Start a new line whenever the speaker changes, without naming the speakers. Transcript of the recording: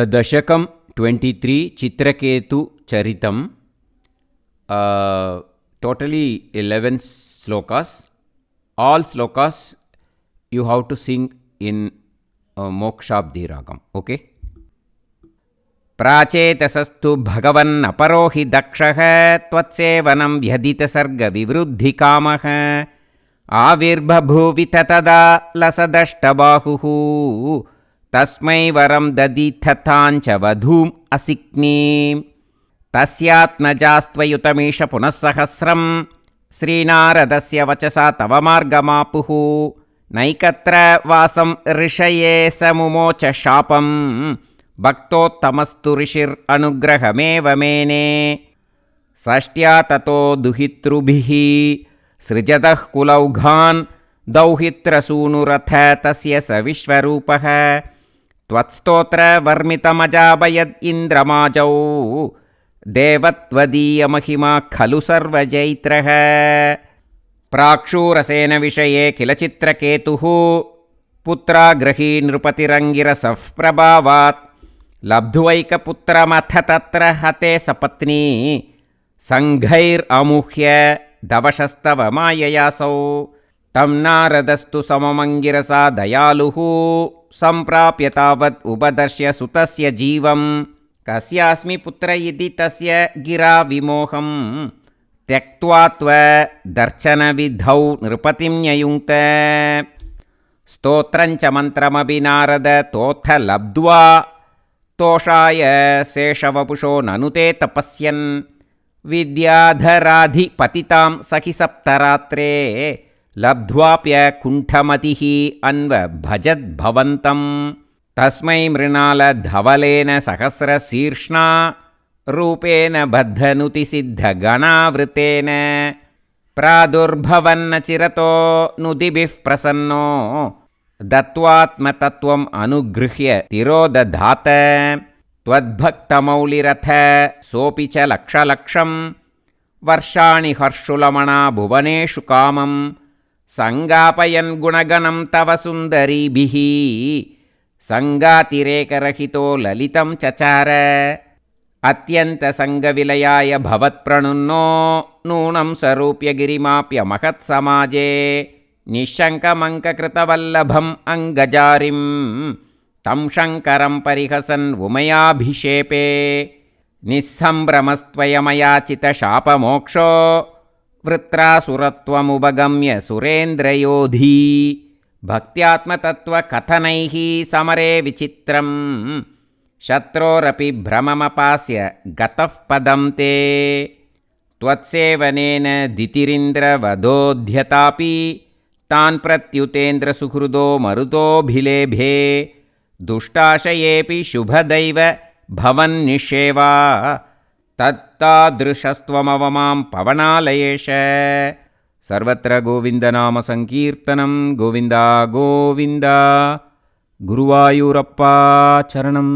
दशकं 23 चित्रकेतु चरितम् totally 11 slokas. All slokas you have to sing in mokshabdi ragam. Okay. प्राचेतसस्तु भगवन्नपरो हि दक्षः त्वत्सेवनं व्यधितसर्गविवृद्धिकामः आविर्बभूवि तदा लसदष्टबाहुः तस्मै वरं ददीथताञ्च वधूम् असिक्नीम् तस्यात्मजास्त्वयुतमीश पुनः सहस्रं श्रीनारदस्य वचसा तव मार्गमापुः नैकत्र वासं ऋषये स मुमोच शापं भक्तोत्तमस्तु ऋषिरनुग्रहमेव मेने षष्ट्या ततो दुहितृभिः सृजतः कुलौघान् दौहित्रसूनुरथ तस्य स विश्वरूपः त्वत्स्तोत्र वर्मितमजापयद् इन्द्रमाजौ देवत्वदीयमहिमा खलु सर्वजैत्रः प्राक्षूरसेन विषये किल चित्रकेतुः पुत्राग्रही नृपतिरङ्गिरसः प्रभावात् लब्ध्वैकपुत्रमथ तत्र हते सपत्नी सङ्घैरमुह्य दवशस्तव माययासौ तं नारदस्तु सममङ्गिरसा दयालुः सम्प्राप्य तावत् उपदर्श्य सुतस्य जीवं कस्यास्मि पुत्र इति तस्य गिरा विमोहं त्यक्त्वा त्वदर्चनविधौ नृपतिं न्ययुङ्क्त स्तोत्रञ्च मन्त्रमपि नारद तोथ लब्ध्वा तोषाय शेषवपुषो ननुते तपस्यन् विद्याधराधिपतितां सखि सप्तरात्रे लब्ध्वाप्य कुण्ठमतिः अन्वभजद्भवन्तं तस्मै मृणालधवलेन सहस्रशीर्ष्णा रूपेण बद्धनुतिसिद्धगणावृतेन प्रादुर्भवन्न चिरतो नुदिभिः प्रसन्नो दत्त्वात्मतत्त्वम् अनुगृह्य तिरोदधात त्वद्भक्तमौलिरथ सोऽपि च लक्षलक्षं वर्षाणि हर्षुलमणा भुवनेषु कामं सङ्गापयन् गुणगणं तव सुन्दरीभिः सङ्गातिरेकरहितो ललितं चचार अत्यन्तसङ्गविलयाय भवत्प्रणुन्नो नूनं स्वरूप्य गिरिमाप्य महत्समाजे निःशङ्कमङ्ककृतवल्लभम् अङ्गजारिं तं शङ्करं परिहसन् उमयाभिषेपे निःसम्भ्रमस्त्वयमयाचितशापमोक्षो वृत्रासुरत्वमुपगम्य सुरेन्द्रयोधी भक्त्यात्मतत्त्वकथनैः समरे विचित्रं शत्रोरपि भ्रममपास्य गतः पदं ते त्वत्सेवनेन दितिरिन्द्रवधोऽध्यतापि तान् प्रत्युतेन्द्रसुहृदो मरुतोऽभिलेभे दुष्टाशयेऽपि शुभदैव भवन्निषेवा तत्तादृशस्त्वमवमां पवनालयेश सर्वत्र गोविन्दनाम संकीर्तनं गोविन्दा गोविन्द गुरुवायूरप्पा चरणम्।